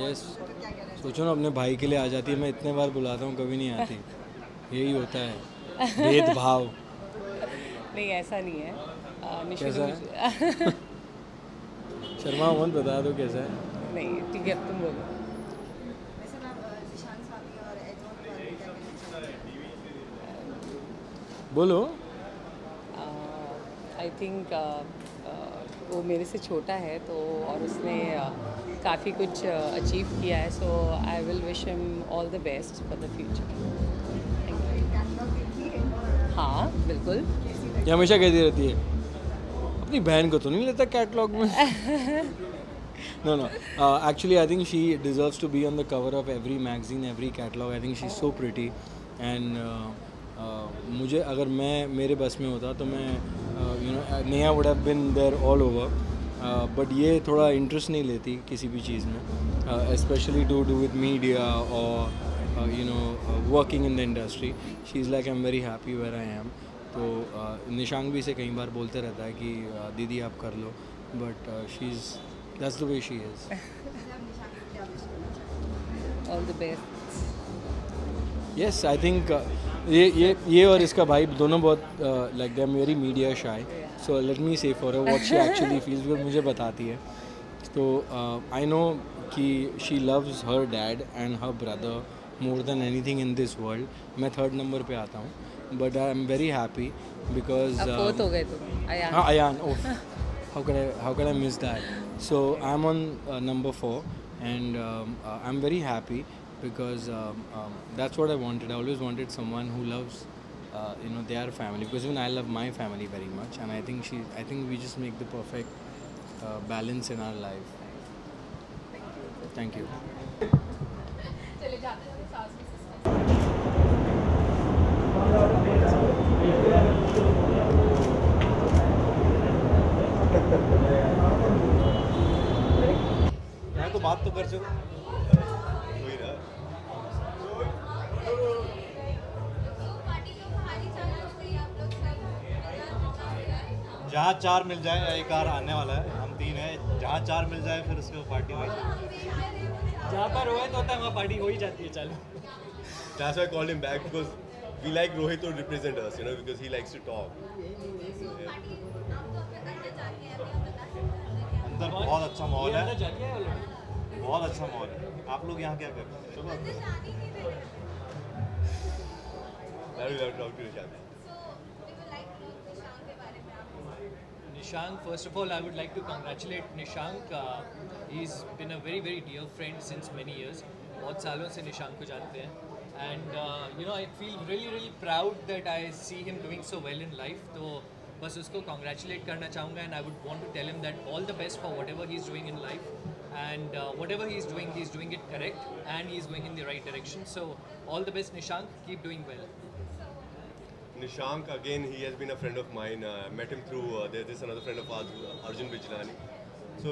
Yes, सोचो ना, अपने भाई के लिए आ जाती है, मैं इतने बार बुलाता हूँ कभी नहीं आती। यही होता है भेदभाव। नहीं, ऐसा नहीं है। कैसा है? शर्मा मत बता दो कैसा है। नहीं, ठीक है, तुम बोलो। बोलो। आई थिंक वो मेरे से छोटा है तो, और उसने काफ़ी कुछ अचीव किया है, so I will wish him all the best for the future. हाँ बिल्कुल। ये हमेशा कहती रहती है, अपनी बहन को तो नहीं लेता कैटलॉग में। No, no. Actually, I think she deserves to be on the cover of every magazine, every catalog. I think she's so pretty, and मुझे अगर मेरे बस में होता तो मैं Neha would have been there all over. But ये थोड़ा इंटरेस्ट नहीं लेती किसी भी चीज़ में, especially to do with media or working in the industry. She's like, I'm very happy where I am. तो निशांक भी इसे कई बार बोलते रहता है कि दीदी आप कर लो, but that's the way she is. All the best. Yes, I think ये और इसका भाई दोनों बहुत like they're very media shy. So let me say for her what she actually feels, because मुझे बताती है. तो I know कि she loves her dad and her brother more than anything in this world. मैं third number पे आता हूँ, but I am very happy because अब fourth हो गए तुम, अयान। हाँ, Ayan. Oh, how could I miss that? So I'm on number 4, and I'm very happy because that's what I wanted. I always wanted someone who loves their family, because even I love my family very much, and I think we just make the perfect balance in our life. Thank you. तो बात तो कर चुके। जहाँ 4 मिल जाए, एक car आने वाला है, हम 3 हैं, जहाँ 4 मिल जाए फिर उसके पार्टी हो जाए। जहाँ पर रोहित होता है वहाँ पार्टी हो ही जाती है। चलो, That's why I called him back, because we like Rohit to represent us, because he likes to talk. अंदर बहुत अच्छा माहौल है, बहुत अच्छा माहौल है। आप लोग यहाँ क्या कर रहे हैं? चलो Nishank, first of all, I would like to congratulate Nishank. He's been a very, very dear friend since many years. बहुत सालों से निशांक को जानते हैं, and I feel really, really proud that I see him doing so well in life. तो बस उसको congratulate करना चाहूँगा, and I would want to tell him that all the best for whatever he's doing in life, and whatever he's doing it correct, and he's going in the right direction. So all the best, Nishank. Keep doing well. Nishank, again, he has been a friend of mine. I met him through, there's another friend of ours, Arjun Bijlani. So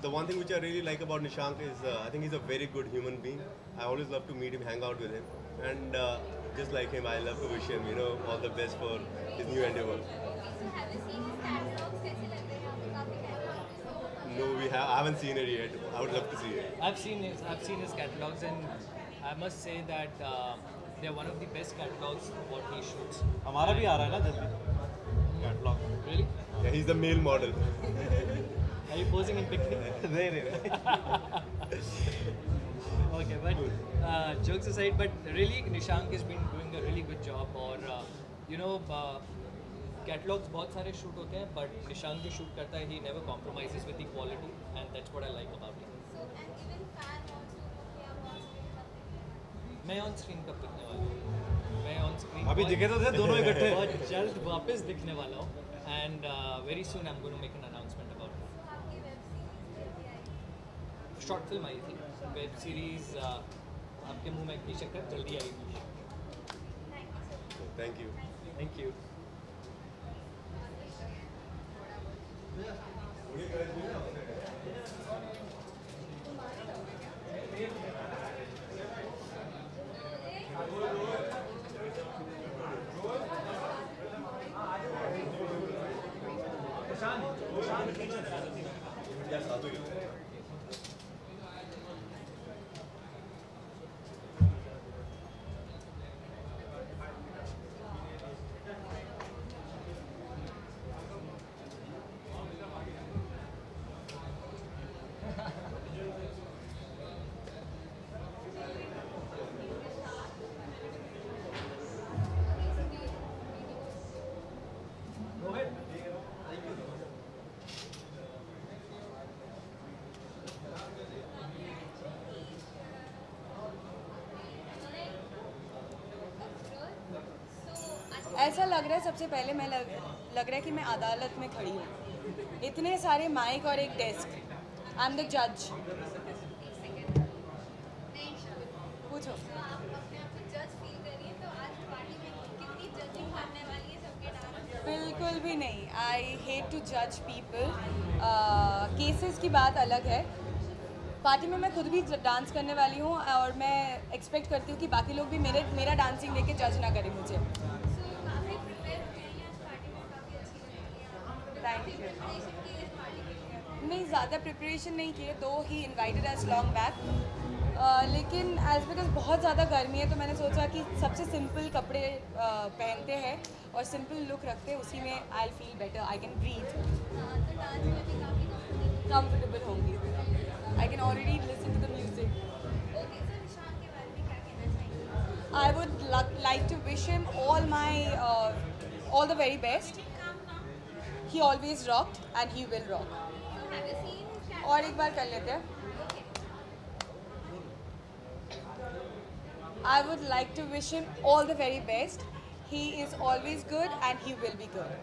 the one thing which I really like about Nishank is I think he's a very good human being. I always love to meet him, hang out with him. And just like him, I love to wish him, all the best for his new endeavor. So have you seen his catalogs? कैसे लग रहे हैं आपको? काफी catalogs? No, I haven't seen it yet. I would love to see it. I've seen his catalogs, and I must say that they're one of the best catalogs what he shoots. हमारा भी आ रहा है ना जल्दी catalogue. Really? Yeah, he's the male model. Are you posing in bikini? नहीं। Okay, but jokes aside, but really Nishank has been doing a really good job. और catalogs बहुत सारे shoot होते हैं, but Nishank जो shoot करता है, he never compromises with the quality, and that's what I like about him. So and even fan also क्या on screen करते हैं? मैं on screen कब दिखने वाला हूँ? मैं on screen अभी दिखे तो थे दोनों इकट्ठे। बहुत जल्द वापस दिखने वाला हूँ, and very soon I'm going to make an announcement about it. आपकी web series जल्दी आएगी? Short film आई थी, web series आपके मुंह में की शक्कर जल्दी आएगी. Thank you. Thank you. ऐसा लग रहा है सबसे पहले मैं लग रहा है कि मैं अदालत में खड़ी हूँ। इतने सारे माइक और एक डेस्क। आई एम द जज। पूछो। तो आप अपने आप को जज फील करिए, तो आज पार्टी में कितनी जजिंग करने वाली है सबके डांस? बिल्कुल भी नहीं। आई हेट टू जज पीपल। केसेस की बात अलग है। पार्टी में मैं खुद भी डांस करने वाली हूँ और मैं एक्सपेक्ट करती हूँ कि बाकी लोग भी मेरा डांसिंग देख के जज ना करें मुझे। सो काफ़ी प्रिपेयर हो गई हैं, आज पार्टी में काफ़ी अच्छी लग रही है आप। Thank you. प्रिपरेशन की इस पार्टी के लिए? नहीं, ज़्यादा प्रिपरेशन नहीं किए, दो ही इनवाइटेड अस लॉन्ग बैक। लेकिन एज बिकॉज बहुत ज़्यादा गर्मी है तो मैंने सोचा कि सबसे सिंपल कपड़े पहनते हैं और सिंपल लुक रखते हैं, उसी में I feel better, I can breathe, हाँ, तो डांस में भी काफ़ी कंफर्टेबल होंगी। I can already listen to the music. Okay. Sir Nishan के बारे में क्या कहना चाहेंगे? I would like to wish him all the very best. He always rocked and he will rock. So have you seen his cat? और एक बार कर लेते हैं. Okay. I would like to wish him all the very best. He is always good and he will be good.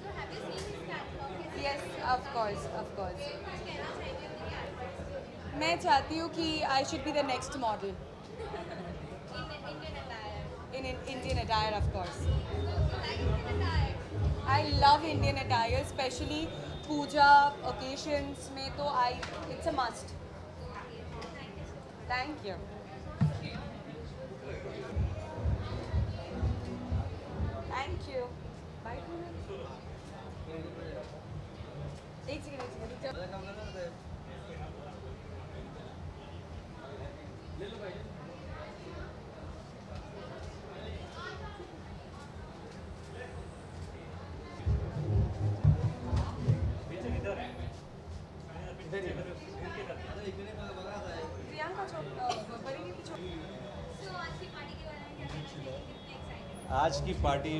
So have you seen his catalog? Yes, of course, of course. कुछ कहना चाहेंगे अपने catalogue मैं चाहती हूँ कि I should be the next model Indian attire? in Indian attire, of course. So you like Indian attire? I love Indian attire, especially puja occasions में तो it's a must. Thank you. Thank you. Bye. एक second. Priyanka बड़ी की छोटी. So आज की party के बारे में क्या कहना चाहेंगे? कितने excited? आज की पार्टी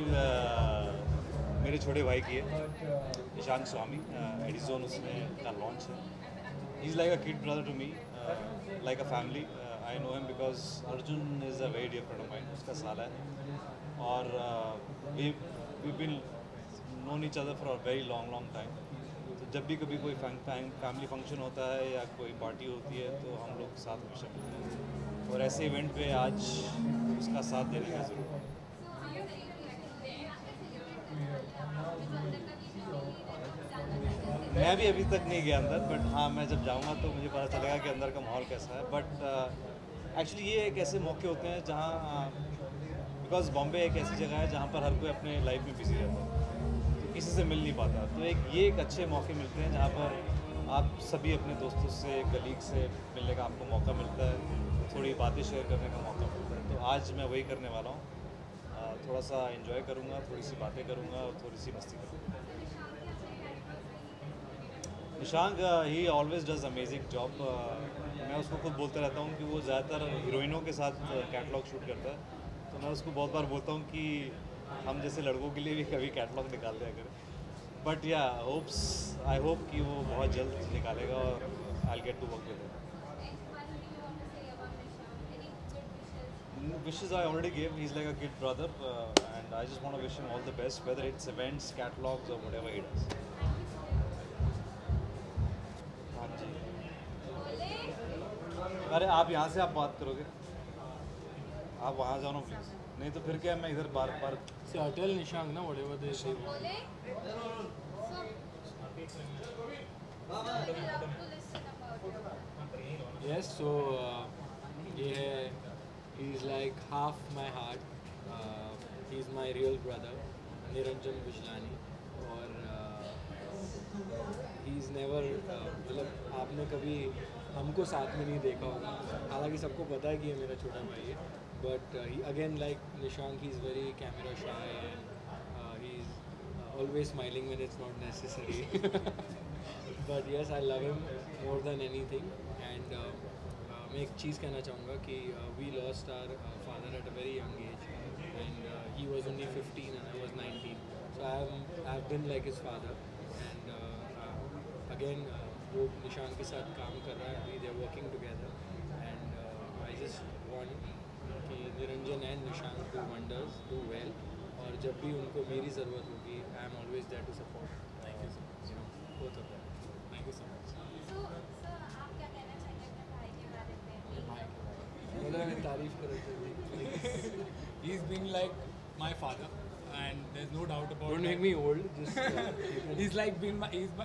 मेरे छोटे भाई की है, निशांक स्वामी. एडिजोन उसने का लॉन्च है. He is like a kid brother to me, like a family. I know him because Arjun is a very dear friend of mine. उसका साला है और we been known each other for a very long time. तो जब भी कभी कोई family function होता है या कोई पार्टी होती है तो हम लोग साथ में मिलते हैं और ऐसे इवेंट पे आज उसका साथ देने का ज़रूर. मैं भी अभी तक नहीं गया अंदर, बट हाँ मैं जब जाऊँगा तो मुझे पता चलेगा कि अंदर का माहौल कैसा है. बट एक्चुअली ये एक ऐसे मौके होते हैं जहाँ बिकॉज बॉम्बे एक ऐसी जगह है जहाँ पर हर कोई अपने लाइफ में बिजी रहता है तो किसी से मिल नहीं पाता. तो ये एक अच्छे मौके मिलते हैं जहाँ पर आप सभी अपने दोस्तों से कलीग से मिलने का आपको मौका मिलता है, थोड़ी बातें शेयर करने का मौका मिलता है. तो आज मैं वही करने वाला हूँ. थोड़ा सा एंजॉय करूँगा, थोड़ी सी बातें करूँगा और थोड़ी सी मस्ती करूँगा. निशांक ही ऑलवेज डज अमेजिंग जॉब. मैं उसको खुद बोलता रहता हूँ कि वो ज़्यादातर हीरोइनों के साथ कैटलॉग शूट करता है. तो मैं उसको बहुत बार बोलता हूँ कि हम जैसे लड़कों के लिए भी कभी कैटलॉग निकाल दिया करें. बट या आई होप कि वो बहुत जल्द निकालेगा और I get to work with him. Wishes I already gave. He's like a kid brother, and I just want to wish him all the best, whether it's events, catalogs, or whatever he does. हाँ जी. अरे आप यहाँ से आप बात करोगे, आप वहाँ जाओ ना प्लीज. नहीं तो फिर क्या मैं इधर बार बार. So tell Nishang na whatever they say. बोले? So love to listen about it. Yes, so ये है, he's like half my heart. He's my real brother, Niranjan Bijlani. और नेवर मतलब आपने कभी हमको साथ में नहीं देखा होगा, हालांकि सबको पता है कि ये मेरा छोटा भाई है, but again like Nishank he is very camera shy and he is always smiling when it's not necessary, but yes I love him more than anything. And मैं एक चीज़ कहना चाहूँगा कि we lost our father at a very young age and he was only 15 and I was 19, so I've been like his father and again वो निशान के साथ काम कर रहा है अभी, they are working together and I just want कि Niranjan and Nishan do wonders, do well, और जब भी उनको मेरी ज़रूरत होगी I am always there to support. Thank you so much, both of them, thank you so much. So, आप क्या कहना चाहेंगे अपने भाई के बारे में? बोला मैं तारीफ कर रही थी। He's been like my father, and there's no doubt about Don't that. make me old, just you can- He's like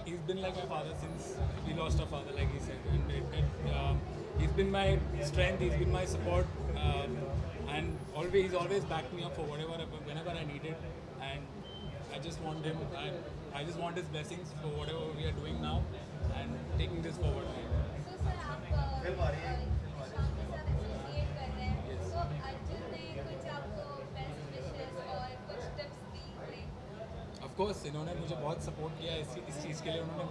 he's been like my father since we lost our father, like he said, and he's been my strength, he's been my support, and he's always backed me up for whenever I needed, and I just want him, I just want his blessings for whatever we are doing now and taking this forward. So, sir, आप निशांक के साथ associate कर रहे हैं, तो अर्जुन ने कुछ आपको बेस्ट विशेस और कुछ टिप्स दी हुई? ऑफ कोर्स इन्होंने मुझे बहुत सपोर्ट किया इस चीज़ के लिए, उन्होंने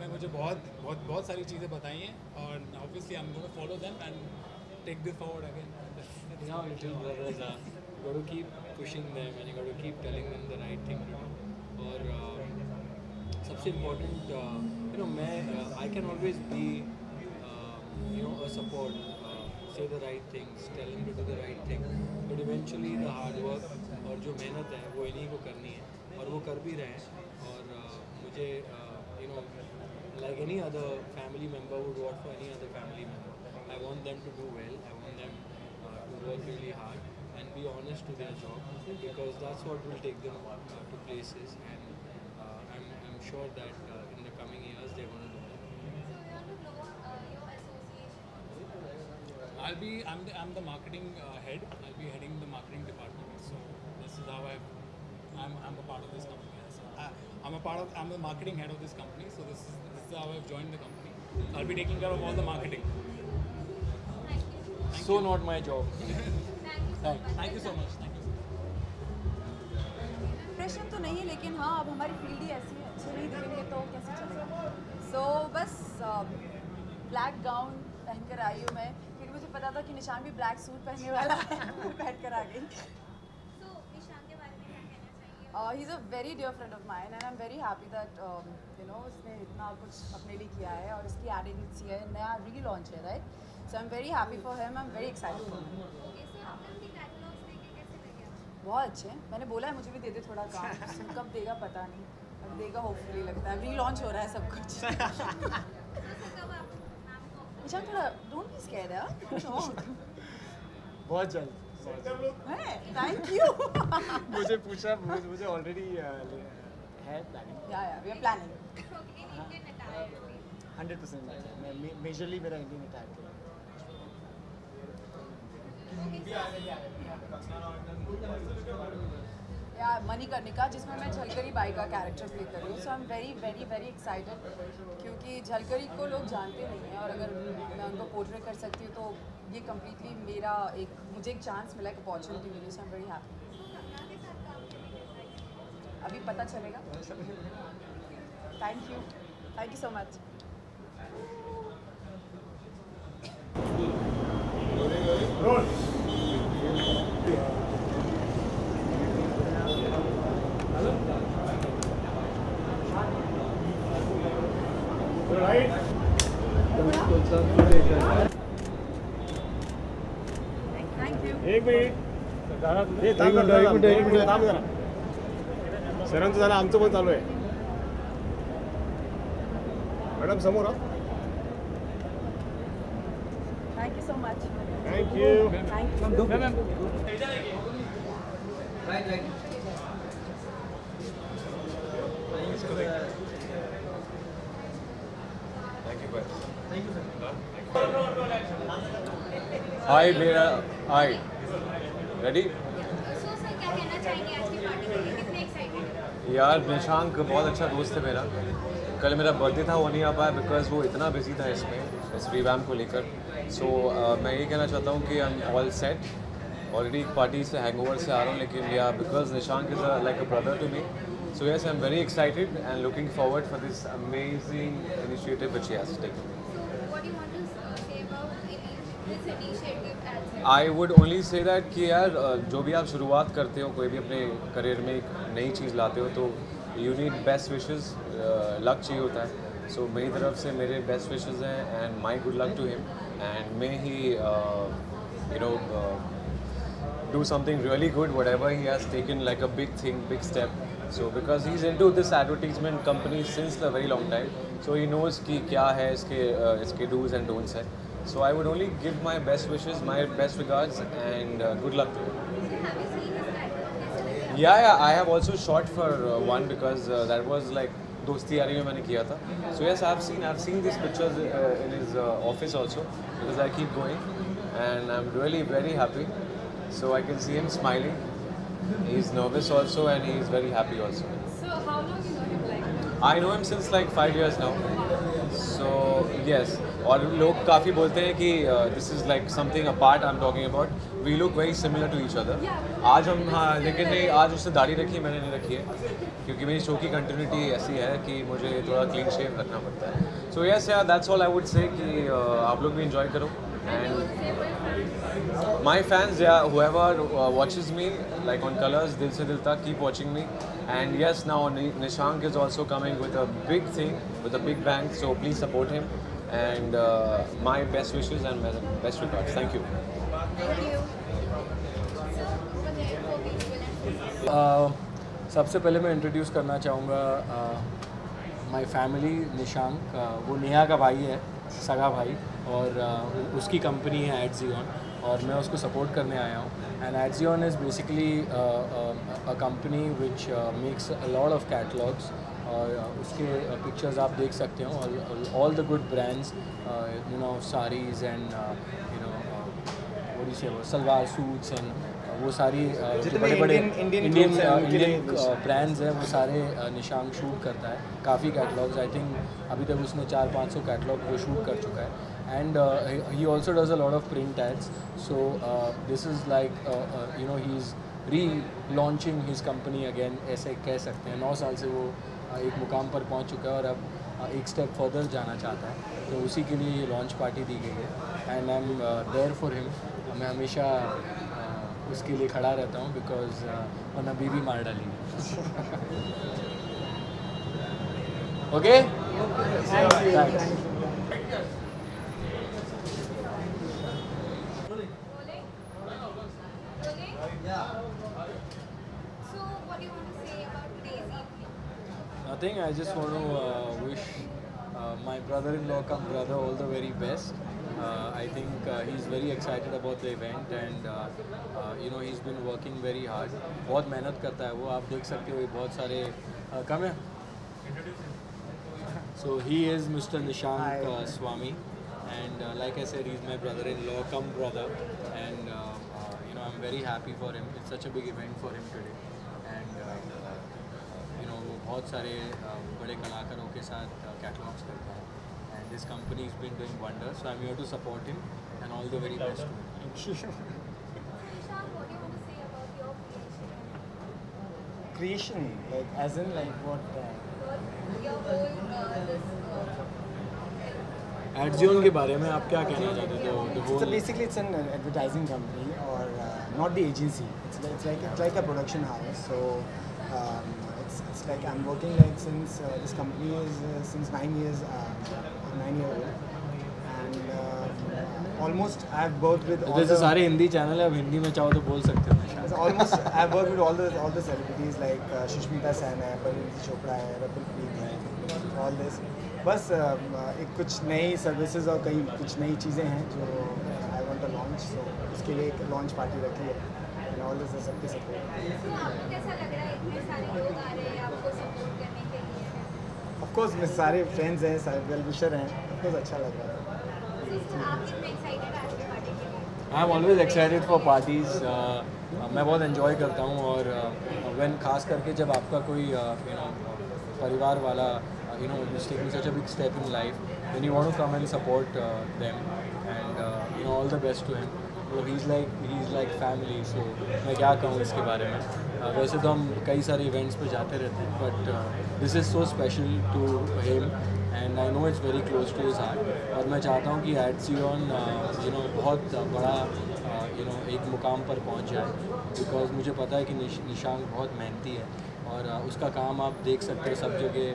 मुझे बहुत सारी चीज़ें बताई हैं, और obviously I am going to follow them and take this forward again. You know, little brothers are got to keep pushing them and you got to keep telling them the right thing to do. और सबसे important, you know, मैं I can always be you know a support, say the right things, tell them to do the right thing, but eventually the hard work और जो मेहनत है वो इन्हीं को करनी है और वो कर भी रहे हैं। और मुझे you know like any other family member would want for any other family member, I want them to do well, I want them to work really hard and be honest to their job, because that's what will take them to places, and I'm sure that in the coming years they're going to do that. So, we want to know your association. I'm the marketing head. I'll be heading the marketing department. So this is how I'm a part of this company. So I'm the marketing head of this company. So this is how I've joined the company. I'll be taking care of all the marketing. So not my job. Thank you so much. Thank you. Pressure तो नहीं है, लेकिन हाँ अब हमारी field ही ऐसी है, अच्छे नहीं दिखेंगे तो कैसे चलेगा। सो बस ब्लैक गाउन पहन कर आई हूँ मैं, क्योंकि मुझे पता था कि निशान भी ब्लैक सूट पहनने वाला है, पहन कर आ गई। So, निशांक के बारे में क्या कहना चाहिए? He is a very dear friend of mine and I am very happy that you know उसने इतना कुछ अपने लिए किया है, और इसकी एड एजेंसी है, नया री लॉन्च है, right? So I am very happy for him, I am very excited for him. Okay, so आपने उनके कैटलॉग्स देखे, कैसे लगे आपको? बहुत अच्छे हैं, मैंने बोला है मुझे भी दे दे थोड़ा काम, कब देगा पता नहीं, अब देगा होपफुली, लगता है री लॉन्च हो रहा है सब कुछ। So, कब आप मैम को निशान थोड़ा डोंट बी स्कैर्ड यार, बहुत जल्द है, थैंक यू। मुझे पूछा, मुझे ऑलरेडी है प्लानिंग, या we are planning. in Indian attire? 100%। मैं मेजरली मेरा इंडियन अटैक है। या मणिकर्णिका, जिसमें मैं झलकरी बाई का कैरेक्टर प्ले कर रही हूँ। So I am very very very excited, क्योंकि झलकरी को लोग जानते नहीं हैं, और अगर मैं उनको पोर्ट्रे कर सकती हूँ तो ये कम्प्लीटली मेरा मुझे एक चांस मिला, एक अपॉर्चुनिटी मिली। So I am very happy. अभी पता चलेगा। Thank you so much. Thank you. एक मिनिट सरांचं झालं, आमचं पण चालू आहे। मॅडम समोर thank you so much. Thank you. Thank you. Hi मेरा हाय रेडी। So, sir, क्या कहना चाहेंगे आज की पार्टी के लिए? कितने एक्साइटेड हैं? यार निशांक बहुत अच्छा दोस्त है मेरा. कल मेरा बर्थडे था, वो नहीं आ पाया बिकॉज वो इतना बिजी था इसमें इस रिवैम को लेकर. सो मैं ये कहना चाहता हूँ कि I am all set. Already एक पार्टी से हैंगओवर से आ रहा हूँ, लेकिन या because Nishank is like a brother to me. So yes, I am very excited and looking forward for this amazing initiative which he has taken. What do you want to say about this initiative as I would only say that कि यार जो भी आप शुरुआत करते हो, कोई भी अपने करियर में एक नई चीज़ लाते हो, तो you need best wishes. Luck चाहिए होता है. सो मेरी तरफ से मेरे बेस्ट विशेस हैं and my good luck to him and may he you know do something really good, whatever he has taken, like a big thing, big step. So because he's into this advertisement company since a very long time, so he knows कि क्या है इसके do's and don'ts है. So I would only give my best wishes, my best regards, and good luck to him. Yeah, I have also shot for one because that was like दोस्ती यारी में मैंने किया था. So yes, I've seen these pictures in his office also because I keep going, and I'm really very happy. So I can see him smiling. He's nervous also, and he's very happy also. So how long you know him like? I know him since like 5 years now. So yes, और लोग काफ़ी बोलते हैं कि this is like something apart I'm talking about. We look very similar to each other. आज हम हाँ, लेकिन नहीं, आज उसने दाढ़ी रखी है, मैंने नहीं रखी है, क्योंकि मेरी शो की कंटिन्यूटी ऐसी है कि मुझे थोड़ा क्लीन शेव रखना पड़ता है. So yes, yeah, that's all I would say कि आप लोग भी enjoy करो. And my fans, yeah, whoever watches me, like on Colors, Dil Se Dil Tak, keep watching me. And yes, now Nishank is also coming with a big thing, with a big bang. So please support him. And my best wishes and best regards. Thank you. Thank you. So, what are your visual सबसे पहले मैं introduce करना चाहूँगा my family. Nishank वो नेहा का भाई है, सगा भाई, और उसकी कंपनी है एडजियन, और मैं उसको सपोर्ट करने आया हूँ. And Adjian is basically a company which makes a lot of catalogues, और उसके पिक्चर्स आप देख सकते हो. All the good brands, you know, saris and you know what do say salwar suits and वो सारी जो बड़े बड़े इंडियन ब्रांड्स हैं, वो सारे निशांक शूट करता है. काफ़ी कैटलॉग्स, आई थिंक अभी तक उसने 400-500 कैटलॉग वो शूट कर चुका है. And he also does a lot of print ads. So this is like you know he is relaunching his company again, ऐसे कह सकते हैं. 9 साल से वो एक मुकाम पर पहुंच चुका है और अब एक स्टेप फर्दर जाना चाहता है. तो उसी के लिए ये लॉन्च पार्टी दी गई है. And I am there for him. मैं हमेशा उसके लिए खड़ा रहता हूँ, बिकॉज वरना बीवी मार डालेगी. Okay, So, what do you want to say about today's evening? Nothing. I just want to wish my brother-in-law cum brother all the very best. I think he's very excited about the event, and you know, he's been working very hard. बहुत मेहनत करता है वो, आप देख सकते हो. ये बहुत सारे कम है. So he is Mr. Nishank Swami, and like I said, he's my brother-in-law cum brother, and you know, I'm very happy for him. It's such a big event for him today, and you know, वो बहुत सारे बड़े कलाकारों के साथ catalogues करता है. And this company has been doing wonders, so I'm here to support him, and all the very best to him. Nishan, what do you want to say about your creation? Creation, like as in like what? Your whole this. एडजियन के बारे में आप क्या कहना चाहते हो? So basically, it's an advertising company, or not the agency. It's like a production house. So it's like I'm working like since this company is since 9 years, 9 year old, and almost I've worked with. जैसे सारे Hindi channel है, अब हिंदी में चाहो तो बोल सकते हो. Almost I've worked with all the celebrities like Sushmita Sen है, Parineeti Chopra है, Rapil Preet है, all this. बस एक कुछ नई सर्विसेज और कई कुछ नई चीज़ें हैं जो आई वांट टू लॉन्च. सो इसके लिए एक लॉन्च पार्टी रखी है, एंड ऑल दिस इज सबके सपोर्ट. So, आपको कैसा लग रहा है इतने सारे लोग आ रहे हैं आपको सपोर्ट करने के लिए? ऑफ कोर्स मेरे सारे फ्रेंड्स हैं, सारे वेल विशर हैं. ऑफ कोर्स अच्छा लग रहा है. So, आप कितने एक्साइटेड आज की पार्टी के लिए? आई am always excited for parties. मैं बहुत एंजॉय करता हूँ, और व्हेन खास करके जब आपका कोई परिवार वाला is taking such a big step in life, then you want to come and support them, and all the best to him. तो he's like family, so मैं क्या कहूँ इसके बारे में. वैसे तो हम कई सारे इवेंट्स पे जाते रहते हैं, but this is so special to him and I know it's very close to his heart. और मैं चाहता हूँ कि एडसियन बहुत बड़ा एक मुकाम पर पहुँच जाए, बिकॉज मुझे पता है कि निशांक बहुत मेहनती है और उसका काम आप देख सकते हो सब जगह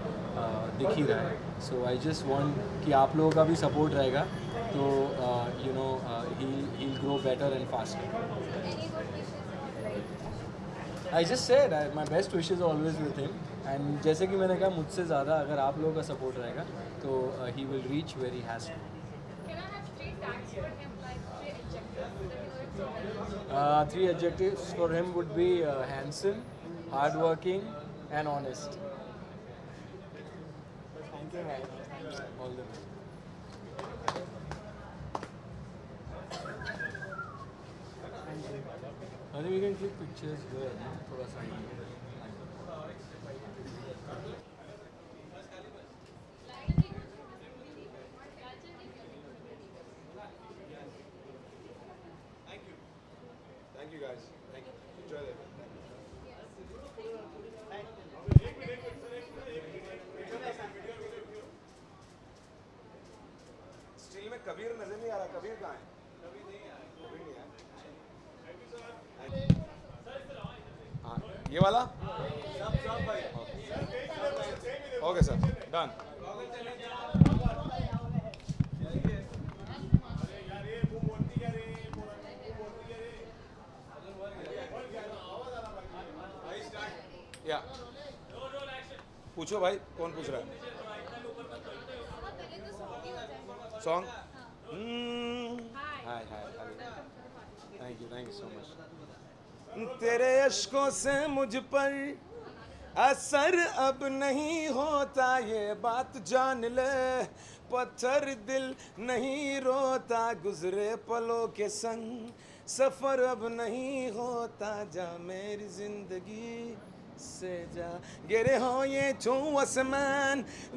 दिख ही रहा है. सो आई जस्ट वांट कि आप लोगों का भी सपोर्ट रहेगा तो he'll grow better and faster. I just said my best wishes are always with him, and जैसे कि मैंने कहा मुझसे ज़्यादा अगर आप लोगों का सपोर्ट रहेगा तो he will reach where he has to. Can I have 3 tags for him, like 3 adjectives? 3 adjectives for him would be handsome, hardworking, and honest. Thank you, guys. All the best. I think we can click pictures here. थोड़ा सा Thank you guys. Thank you. Enjoy the event. Steel में कबीर नजर नहीं आ रहा. कबीर कहाँ है? कबीर नहीं आया. हाँ, ये वाला? Okay sir, done. या पूछो भाई, कौन पूछ रहा है? Song? Hi hi, thank you so much. तेरे अश्कों से मुझ पर असर अब नहीं होता, ये बात जान ले. पत्थर दिल नहीं रोता, गुजरे पलों के संग सफर अब नहीं होता. जा मेरी जिंदगी से जा. Geri hoye to asman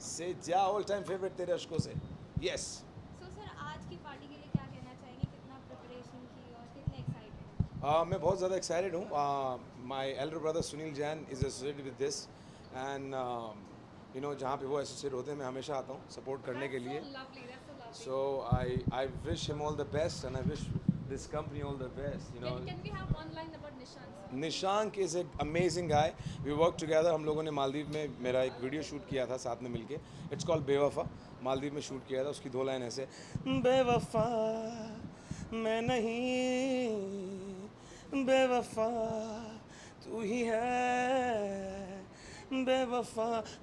से जा. ऑल टाइम फेवरेट तेरे अश्कों से. यस. So sir, आज की पार्टी के लिए क्या कहना चाहेंगे? कितना प्रिपरेशन की और कितने एक्साइटेड? मैं बहुत ज़्यादा एक्साइटेड हूँ. My elder brother Sunil Jain is associated with this, and जहाँ पे वो एसोसिएट होते हैं मैं हमेशा आता हूँ सपोर्ट करने के लिए. So I wish him all the best and I wish this company all the best. Can we have one line about Nishank? Nishank is a amazing guy. We work together. हम लोगों ने मालदीव में मेरा एक वीडियो शूट किया था साथ में मिलके. इट्स कॉल्ड बेवफा. मालदीव में शूट किया था. उसकी 2 लाइन ऐसे: बेवफा मैं नहीं, बेवफा तू ही है. बेवफा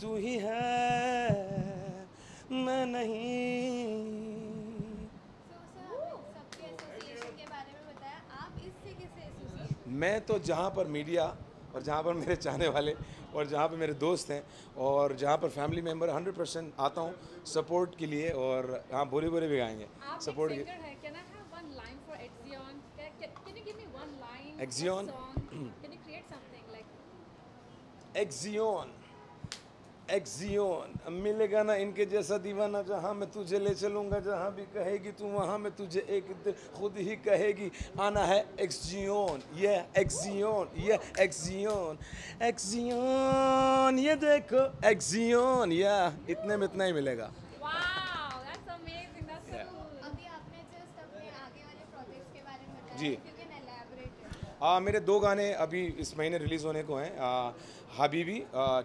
तू ही है मैं नहीं. सबके एसोसिएशन के बारे में बताया, आप इससे कैसे एसोसिएट? मैं तो जहाँ पर मीडिया और जहाँ पर मेरे चाहने वाले और जहाँ पर मेरे दोस्त हैं और जहाँ पर फैमिली मेम्बर 100% आता हूँ सपोर्ट के लिए. और हाँ, बोले बोले भी गाएंगे सपोर्ट के. Can I have one line for Exion? Can you give me one line? Exion? Song? Can you create something like? एक्जियोन. एक्जियोन मिलेगा ना इनके जैसा दीवाना. जहाँ मैं तुझे ले चलूँगा, जहाँ भी कहेगी तू वहाँ मैं तुझे एक दिन खुद ही कहेगी आना है. एक्जियोन, ये एक्जियोन, ये एक्जियोन. एक्जियोन ये देखो एक्जियोन. या इतने में इतना ही मिलेगा. Wow, that's amazing. That's so cool. अभी आपने just अपने आगे वाले प्रोजेक्ट्स के बारे में बताया. जी. If you can elaborate. मेरे 2 गाने अभी इस महीने रिलीज़ होने को हैं. हबीबी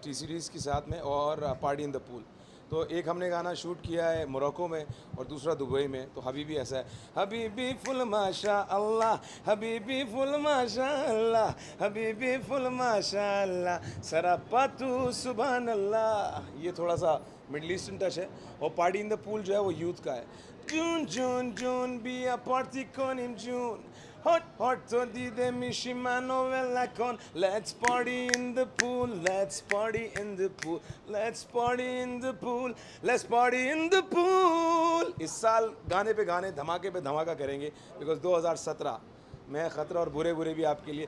टी सीरीज़ के साथ में और पार्टी इन द पूल. तो एक हमने गाना शूट किया है मोरक्को में और दूसरा दुबई में। तो हबीबी ऐसा है, हबीबी फुल माशा अल्लाह, हबीबी फुल माशा अल्लाह, हबीबी फुल माशा अल्लाह, सरापातू सुभान अल्लाह। ये थोड़ा सा मिडल ईस्टर्न टच है। और पार्टी इन द पूल जो है वो यूथ का है। June June June be a party con in June, hot hot to the Mishimano Velacon. Let's party in the pool, let's party in the pool, let's party in the pool, let's party in the pool. इस साल गाने पे गाने, धमाके पे धमाका करेंगे, because 2017 मैं खतरा और बुरे बुरे भी आपके लिए।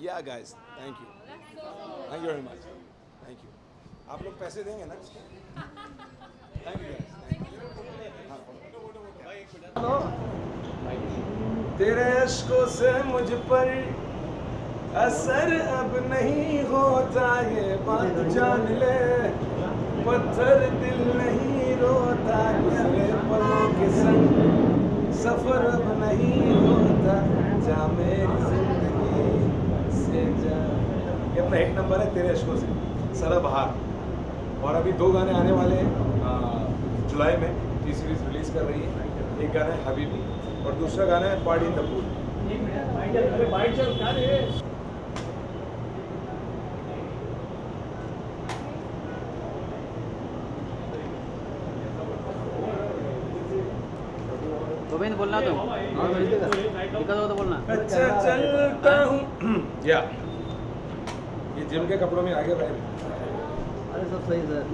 या guys thank you very much thank you आप लोग पैसे देंगे ना thank you guys तेरे अश्कों से मुझ पर असर अब नहीं होता ये बात जान ले पत्थर दिल नहीं रोता तेरे पलों के संग सफर अब नहीं होता जा मेरी जिंदगी से जा। ये अपना एक नंबर है तेरे अश्कों से सारा बहार। और अभी 2 गाने आने वाले हैं जुलाई में, टी सीरीज रिलीज कर रही है। एक गाना है हबीबी और दूसरा गाना है party in the pool. Govind बोलना तो दिक्कत हो तो बोलना। अच्छा चलता हूँ या ये जिम के कपड़ों में आगे भाई। अरे सब सही सर।